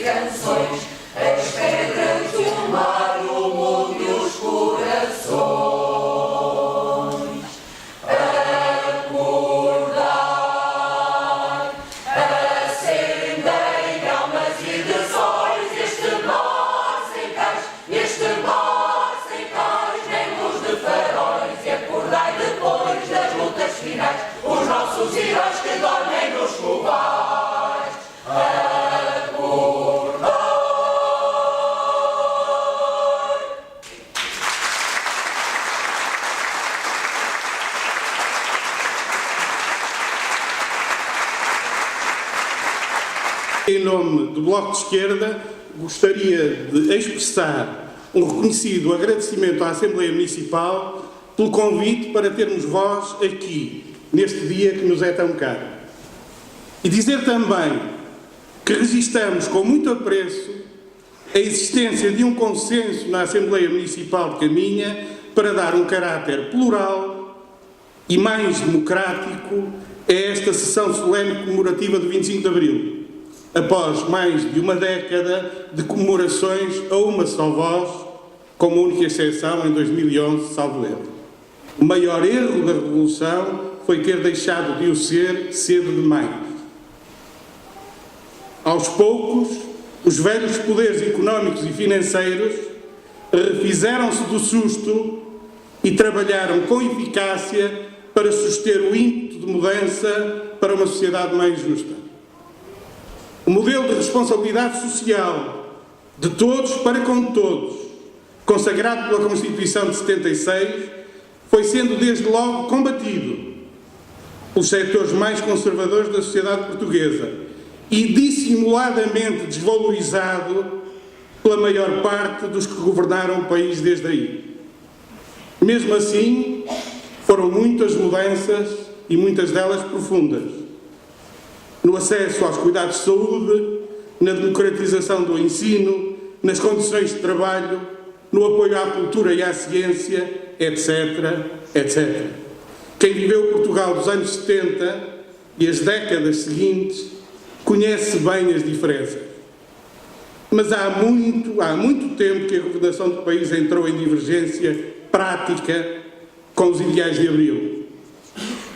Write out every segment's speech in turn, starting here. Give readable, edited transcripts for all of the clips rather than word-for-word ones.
canções, as pedras, o mar, o mundo e os corações. Acordar, acendei almas e desóis, este mar sem cais, nem luz de faróis, e acordai depois das lutas finais, os nossos heróis que dormem nos covais. Em nome do Bloco de Esquerda, gostaria de expressar um reconhecido agradecimento à Assembleia Municipal pelo convite para termos voz aqui, neste dia que nos é tão caro. E dizer também que registramos com muito apreço a existência de um consenso na Assembleia Municipal de Caminha para dar um caráter plural e mais democrático a esta sessão solene comemorativa do 25 de Abril. Após mais de uma década de comemorações a uma só voz, com uma única exceção em 2011, salvo erro. O maior erro da Revolução foi ter deixado de o ser cedo demais. Aos poucos, os velhos poderes económicos e financeiros refizeram-se do susto e trabalharam com eficácia para suster o ímpeto de mudança para uma sociedade mais justa. O modelo de responsabilidade social de todos para com todos, consagrado pela Constituição de 76, foi sendo desde logo combatido pelos setores mais conservadores da sociedade portuguesa e dissimuladamente desvalorizado pela maior parte dos que governaram o país desde aí. Mesmo assim, foram muitas mudanças e muitas delas profundas. No acesso aos cuidados de saúde, na democratização do ensino, nas condições de trabalho, no apoio à cultura e à ciência, etc., etc. Quem viveu Portugal dos anos 70 e as décadas seguintes conhece bem as diferenças. Mas há muito tempo que a governação do país entrou em divergência prática com os ideais de Abril.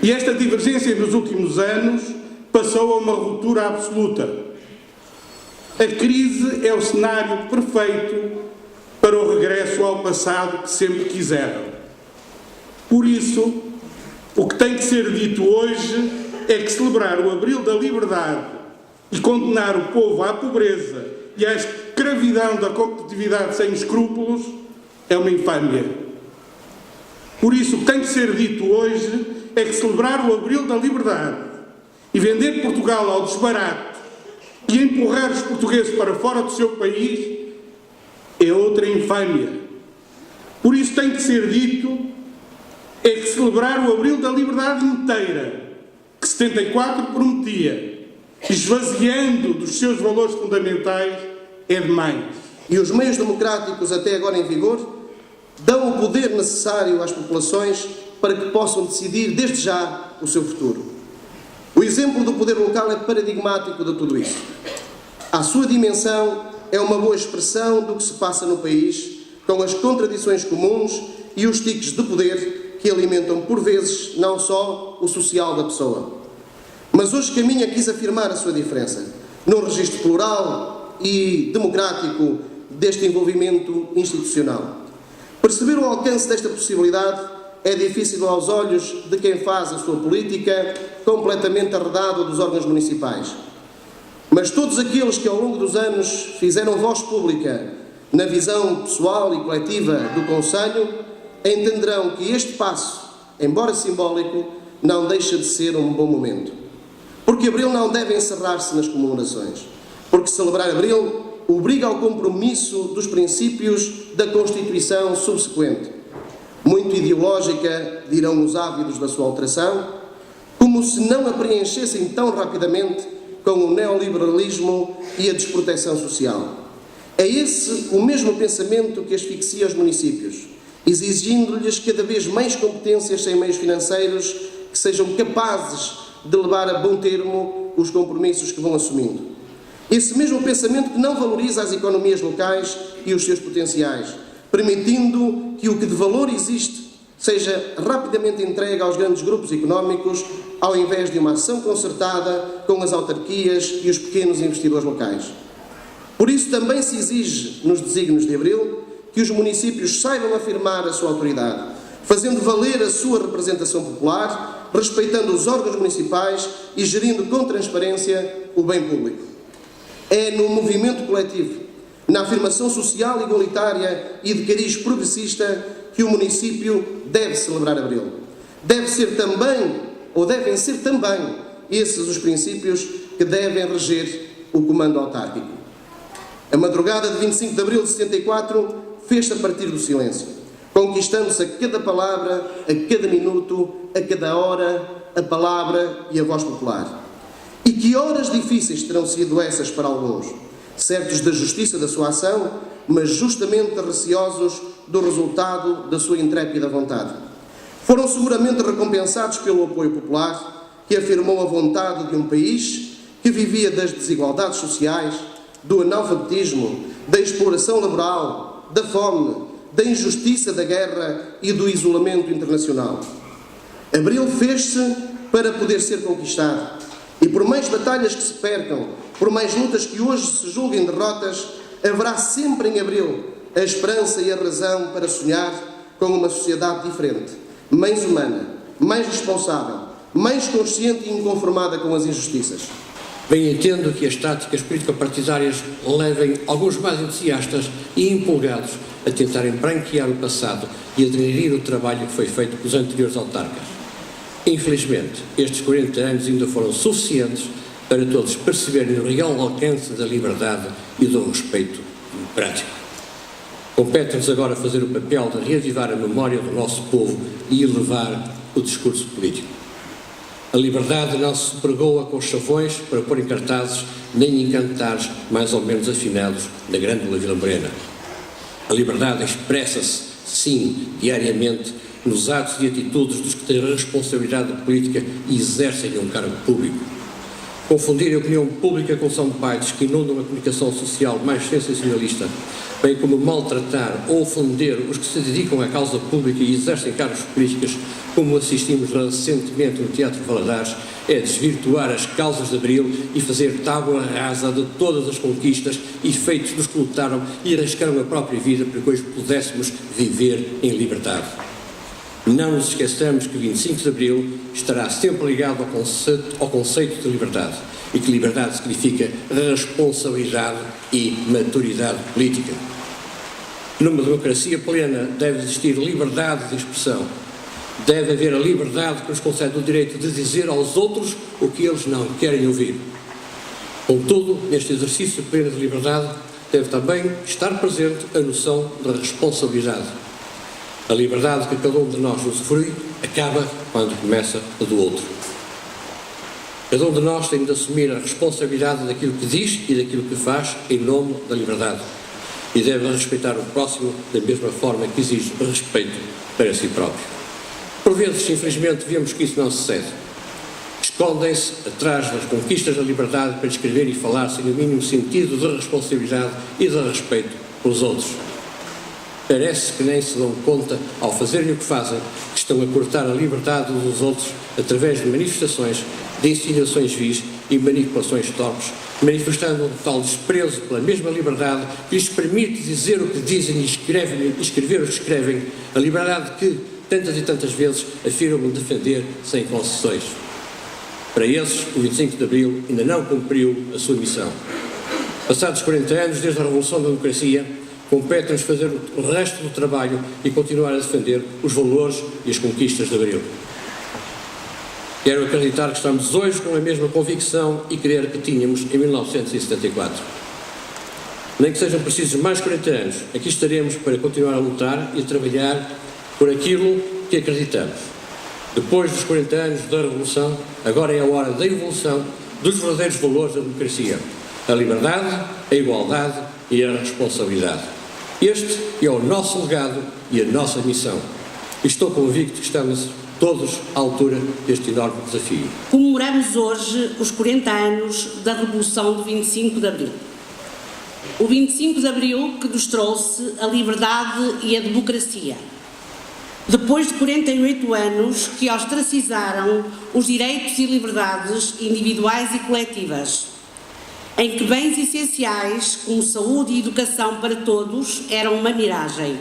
E esta divergência nos últimos anos passou a uma ruptura absoluta. A crise é o cenário perfeito para o regresso ao passado que sempre quiseram. Por isso, o que tem que ser dito hoje é que celebrar o Abril da Liberdade e condenar o povo à pobreza e à escravidão da competitividade sem escrúpulos é uma infâmia. Por isso, o que tem que ser dito hoje é que celebrar o Abril da Liberdade e vender Portugal ao desbarato e empurrar os portugueses para fora do seu país é outra infâmia. Por isso tem que ser dito é que celebrar o Abril da Liberdade inteira, que 74 prometia, esvaziando dos seus valores fundamentais, é demais. E os meios democráticos até agora em vigor dão o poder necessário às populações para que possam decidir desde já o seu futuro. O exemplo do poder local é paradigmático de tudo isso. A sua dimensão é uma boa expressão do que se passa no país, com as contradições comuns e os tiques de poder que alimentam, por vezes, não só o social da pessoa. Mas hoje Caminha quis afirmar a sua diferença, num registro plural e democrático deste envolvimento institucional. Perceber o alcance desta possibilidade é difícil aos olhos de quem faz a sua política completamente arredado dos órgãos municipais. Mas todos aqueles que ao longo dos anos fizeram voz pública na visão pessoal e coletiva do Conselho entenderão que este passo, embora simbólico, não deixa de ser um bom momento. Porque Abril não deve encerrar-se nas comemorações. Porque celebrar Abril obriga ao compromisso dos princípios da Constituição subsequente. Muito ideológica, dirão os ávidos da sua alteração, como se não a preenchessem tão rapidamente com o neoliberalismo e a desproteção social. É esse o mesmo pensamento que asfixia os municípios, exigindo-lhes cada vez mais competências sem meios financeiros que sejam capazes de levar a bom termo os compromissos que vão assumindo. Esse mesmo pensamento que não valoriza as economias locais e os seus potenciais, permitindo que o que de valor existe seja rapidamente entregue aos grandes grupos económicos, ao invés de uma ação concertada com as autarquias e os pequenos investidores locais. Por isso também se exige, nos desígnios de Abril, que os municípios saibam afirmar a sua autoridade, fazendo valer a sua representação popular, respeitando os órgãos municipais e gerindo com transparência o bem público. É no movimento coletivo, na afirmação social igualitária e de cariz progressista que o município deve celebrar Abril. Devem ser também esses os princípios que devem reger o comando autárquico. A madrugada de 25 de abril de 74 fez-se a partir do silêncio, conquistando-se a cada palavra, a cada minuto, a cada hora, a palavra e a voz popular. E que horas difíceis terão sido essas para alguns, certos da justiça da sua ação, mas justamente receosos do resultado da sua intrépida vontade. Foram seguramente recompensados pelo apoio popular, que afirmou a vontade de um país que vivia das desigualdades sociais, do analfabetismo, da exploração laboral, da fome, da injustiça da guerra e do isolamento internacional. Abril fez-se para poder ser conquistado. E por mais batalhas que se percam, por mais lutas que hoje se julguem derrotas, haverá sempre em Abril a esperança e a razão para sonhar com uma sociedade diferente, mais humana, mais responsável, mais consciente e inconformada com as injustiças. Bem entendo que as táticas político-partidárias levem alguns mais entusiastas e empolgados a tentarem branquear o passado e a denegrir o trabalho que foi feito pelos anteriores autarcas. Infelizmente, estes 40 anos ainda foram suficientes para todos perceberem o real alcance da liberdade e do respeito democrático. Compete-nos agora fazer o papel de reavivar a memória do nosso povo e elevar o discurso político. A liberdade não se pregou com chavões para pôr em cartazes nem em cantares mais ou menos afinados da grândola Vila Morena. A liberdade expressa-se, sim, diariamente, nos atos e atitudes dos que têm responsabilidade política e exercem um cargo público. Confundir a opinião pública com soundbites que inundam a comunicação social mais sensacionalista, bem como maltratar ou ofender os que se dedicam à causa pública e exercem cargos políticos, como assistimos recentemente no Teatro Valadares, é desvirtuar as causas de Abril e fazer tábua rasa de todas as conquistas e feitos dos que lutaram e arriscaram a própria vida para que hoje pudéssemos viver em liberdade. Não nos esqueçamos que 25 de Abril estará sempre ligado ao conceito de liberdade e que liberdade significa responsabilidade e maturidade política. Numa democracia plena deve existir liberdade de expressão. Deve haver a liberdade que nos concede o direito de dizer aos outros o que eles não querem ouvir. Contudo, neste exercício pleno de liberdade, deve também estar presente a noção da responsabilidade. A liberdade que cada um de nós usufrui acaba quando começa a do outro. Cada um de nós tem de assumir a responsabilidade daquilo que diz e daquilo que faz em nome da liberdade. E deve respeitar o próximo da mesma forma que exige respeito para si próprio. Por vezes, infelizmente, vemos que isso não sucede. Escondem-se atrás das conquistas da liberdade para escrever e falar sem o mínimo sentido de responsabilidade e de respeito pelos outros. Parece que nem se dão conta, ao fazerem o que fazem, que estão a cortar a liberdade dos outros através de manifestações, de insinuações vis e manipulações torpes, manifestando um tal desprezo pela mesma liberdade que lhes permite dizer o que dizem e escrever o que escrevem, a liberdade que, tantas e tantas vezes, afirmam defender sem concessões. Para esses, o 25 de Abril ainda não cumpriu a sua missão. Passados 40 anos desde a Revolução da Democracia, compete-nos fazer o resto do trabalho e continuar a defender os valores e as conquistas de Abril. Quero acreditar que estamos hoje com a mesma convicção e querer que tínhamos em 1974. Nem que sejam precisos mais 40 anos, aqui estaremos para continuar a lutar e a trabalhar por aquilo que acreditamos. Depois dos 40 anos da Revolução, agora é a hora da evolução dos verdadeiros valores da democracia: a liberdade, a igualdade e a responsabilidade. Este é o nosso legado e a nossa missão. Estou convicto que estamos todos à altura deste enorme desafio. Comemoramos hoje os 40 anos da Revolução do 25 de Abril. O 25 de Abril que nos trouxe a liberdade e a democracia. Depois de 48 anos que ostracizaram os direitos e liberdades individuais e coletivas, em que bens essenciais como saúde e educação para todos eram uma miragem,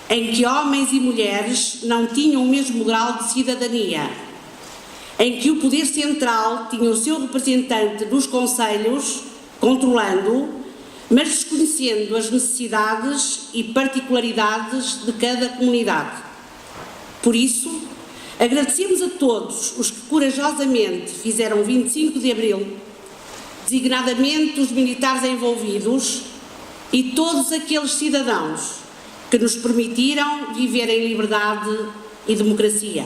em que homens e mulheres não tinham o mesmo grau de cidadania, em que o poder central tinha o seu representante nos conselhos, controlando, mas desconhecendo as necessidades e particularidades de cada comunidade. Por isso, agradecemos a todos os que corajosamente fizeram 25 de Abril, designadamente os militares envolvidos e todos aqueles cidadãos que nos permitiram viver em liberdade e democracia.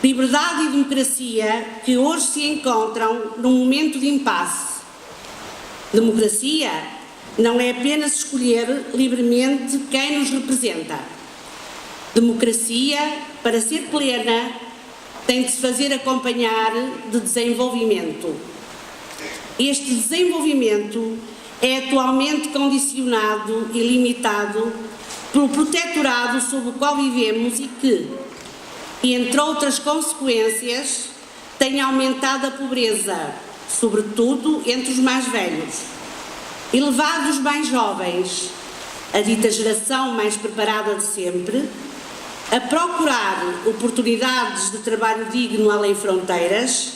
Liberdade e democracia que hoje se encontram num momento de impasse. Democracia não é apenas escolher livremente quem nos representa. Democracia, para ser plena, tem de se fazer acompanhar de desenvolvimento. Este desenvolvimento é atualmente condicionado e limitado pelo protetorado sob o qual vivemos e que, entre outras consequências, tem aumentado a pobreza, sobretudo entre os mais velhos, e levado os mais jovens, a dita geração mais preparada de sempre, a procurar oportunidades de trabalho digno além fronteiras,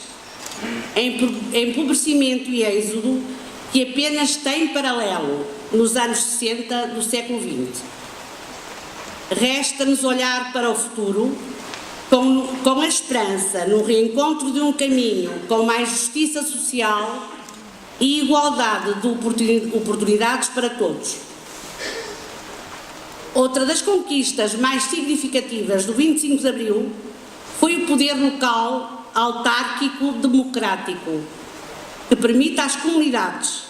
empobrecimento e êxodo que apenas tem paralelo nos anos 60 do século XX. Resta-nos olhar para o futuro com a esperança no reencontro de um caminho com mais justiça social e igualdade de oportunidades para todos. Outra das conquistas mais significativas do 25 de Abril foi o poder local autárquico democrático, que permite às comunidades,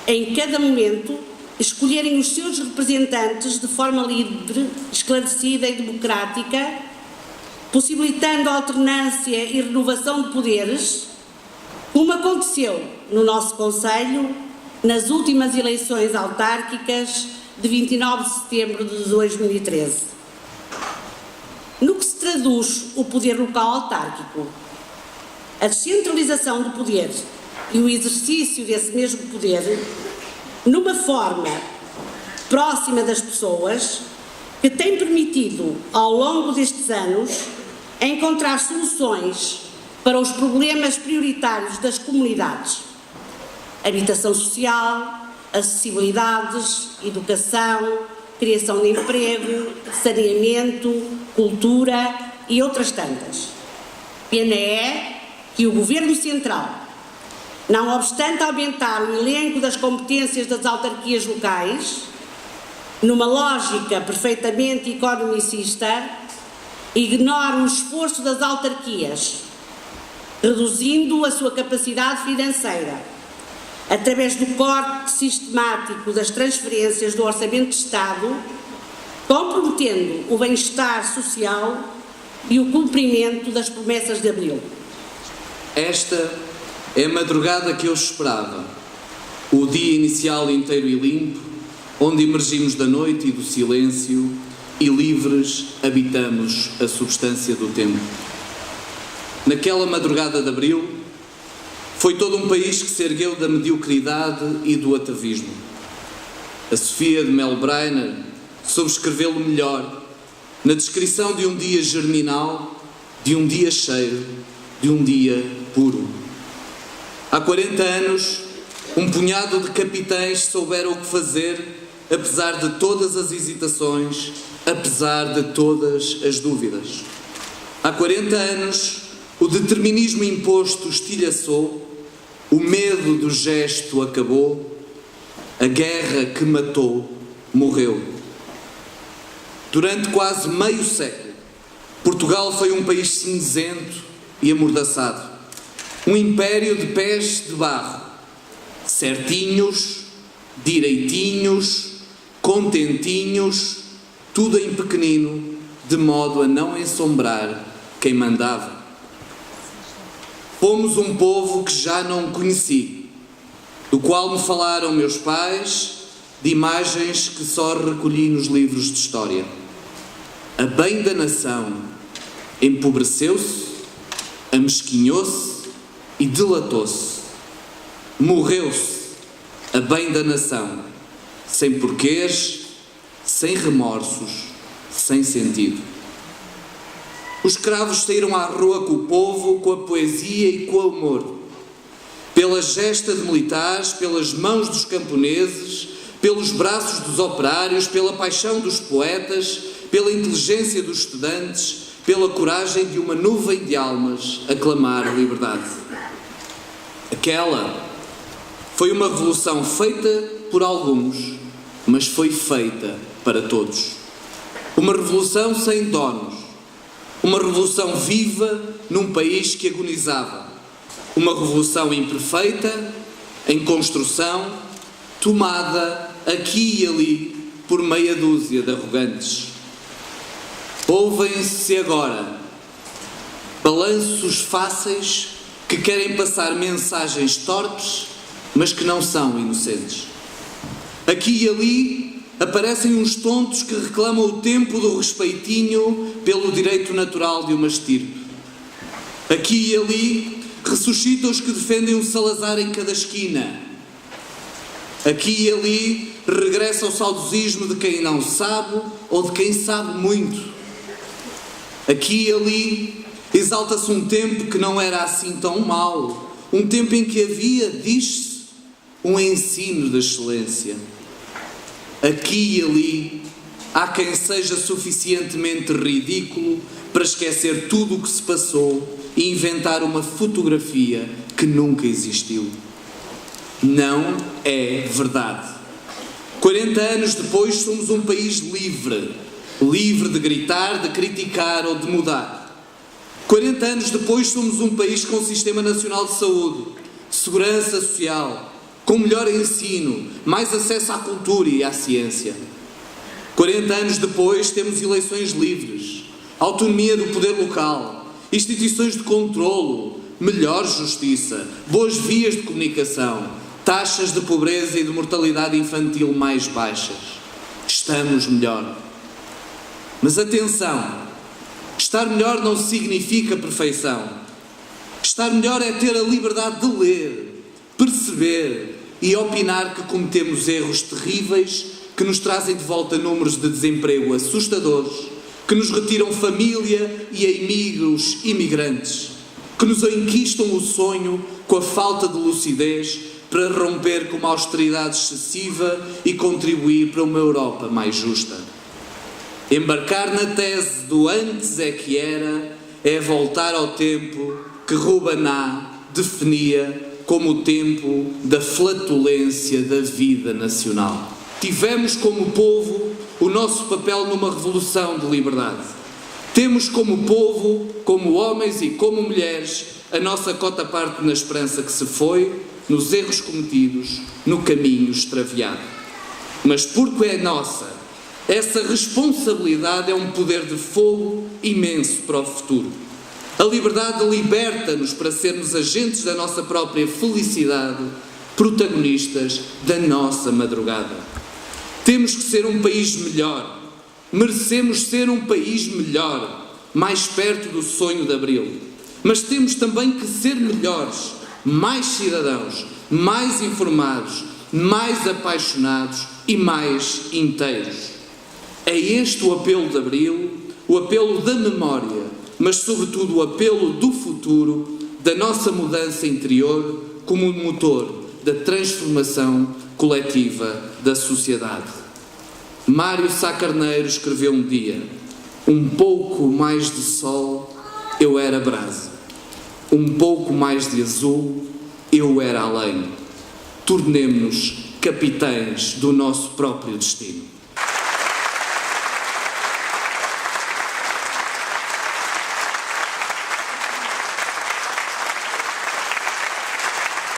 em cada momento, escolherem os seus representantes de forma livre, esclarecida e democrática, possibilitando a alternância e renovação de poderes, como aconteceu no nosso Conselho nas últimas eleições autárquicas de 29 de setembro de 2013. No que se traduz o poder local autárquico? A descentralização do poder e o exercício desse mesmo poder numa forma próxima das pessoas que tem permitido, ao longo destes anos, encontrar soluções para os problemas prioritários das comunidades: habitação social, acessibilidades, educação, criação de emprego, saneamento, cultura e outras tantas. Pena é que o Governo Central, não obstante aumentar o elenco das competências das autarquias locais, numa lógica perfeitamente economicista, ignora o esforço das autarquias, reduzindo a sua capacidade financeira, através do corte sistemático das transferências do Orçamento de Estado, comprometendo o bem-estar social e o cumprimento das promessas de Abril. Esta é a madrugada que eu esperava, o dia inicial inteiro e limpo, onde emergimos da noite e do silêncio e livres habitamos a substância do tempo. Naquela madrugada de Abril, foi todo um país que se ergueu da mediocridade e do atavismo. A Sofia de Melbrenner soube escrevê-lo melhor na descrição de um dia germinal, de um dia cheio, de um dia puro. Há 40 anos, um punhado de capitães souberam o que fazer, apesar de todas as hesitações, apesar de todas as dúvidas. Há 40 anos, o determinismo imposto estilhaçou, o medo do gesto acabou, a guerra que matou morreu. Durante quase meio século, Portugal foi um país cinzento e amordaçado, um império de pés de barro, certinhos, direitinhos, contentinhos, tudo em pequenino, de modo a não ensombrar quem mandava. Fomos um povo que já não conheci, do qual me falaram meus pais, de imagens que só recolhi nos livros de história. A bem da nação empobreceu-se, amesquinhou-se e delatou-se. Morreu-se a bem da nação, sem porquês, sem remorsos, sem sentido. Os escravos saíram à rua com o povo, com a poesia e com o amor. Pela gesta de militares, pelas mãos dos camponeses, pelos braços dos operários, pela paixão dos poetas, pela inteligência dos estudantes, pela coragem de uma nuvem de almas a clamar a liberdade. Aquela foi uma revolução feita por alguns, mas foi feita para todos. Uma revolução sem donos, uma revolução viva num país que agonizava, uma revolução imperfeita, em construção, tomada aqui e ali por meia dúzia de arrogantes. Ouvem-se agora balanços fáceis que querem passar mensagens torpes, mas que não são inocentes. Aqui e ali aparecem uns tontos que reclamam o tempo do respeitinho pelo direito natural de uma estirpe. Aqui e ali ressuscitam os que defendem um Salazar em cada esquina. Aqui e ali regressa o saudosismo de quem não sabe ou de quem sabe muito. Aqui e ali exalta-se um tempo que não era assim tão mau, um tempo em que havia, diz-se, um ensino de excelência. Aqui e ali há quem seja suficientemente ridículo para esquecer tudo o que se passou e inventar uma fotografia que nunca existiu. Não é verdade. 40 anos depois somos um país livre, livre de gritar, de criticar ou de mudar. 40 anos depois somos um país com um Sistema Nacional de Saúde, segurança social, com melhor ensino, mais acesso à cultura e à ciência. 40 anos depois temos eleições livres, autonomia do poder local, instituições de controlo, melhor justiça, boas vias de comunicação, taxas de pobreza e de mortalidade infantil mais baixas. Estamos melhor. Mas atenção, estar melhor não significa perfeição. Estar melhor é ter a liberdade de ler, perceber e opinar que cometemos erros terríveis que nos trazem de volta números de desemprego assustadores, que nos retiram família e amigos imigrantes, que nos enquistam o sonho com a falta de lucidez para romper com uma austeridade excessiva e contribuir para uma Europa mais justa. Embarcar na tese do antes é que era é voltar ao tempo que Rubaná definia como o tempo da flatulência da vida nacional. Tivemos como povo o nosso papel numa revolução de liberdade. Temos como povo, como homens e como mulheres, a nossa cota-parte na esperança que se foi, nos erros cometidos, no caminho extraviado. Mas porque é nossa, essa responsabilidade é um poder de fogo imenso para o futuro. A liberdade liberta-nos para sermos agentes da nossa própria felicidade, protagonistas da nossa madrugada. Temos que ser um país melhor. Merecemos ser um país melhor, mais perto do sonho de Abril. Mas temos também que ser melhores, mais cidadãos, mais informados, mais apaixonados e mais inteiros. É este o apelo de Abril, o apelo da memória, mas sobretudo o apelo do futuro, da nossa mudança interior como motor da transformação coletiva da sociedade. Mário Sá Carneiro escreveu um dia: um pouco mais de sol, eu era brasa. Um pouco mais de azul, eu era além. Tornemo-nos capitães do nosso próprio destino.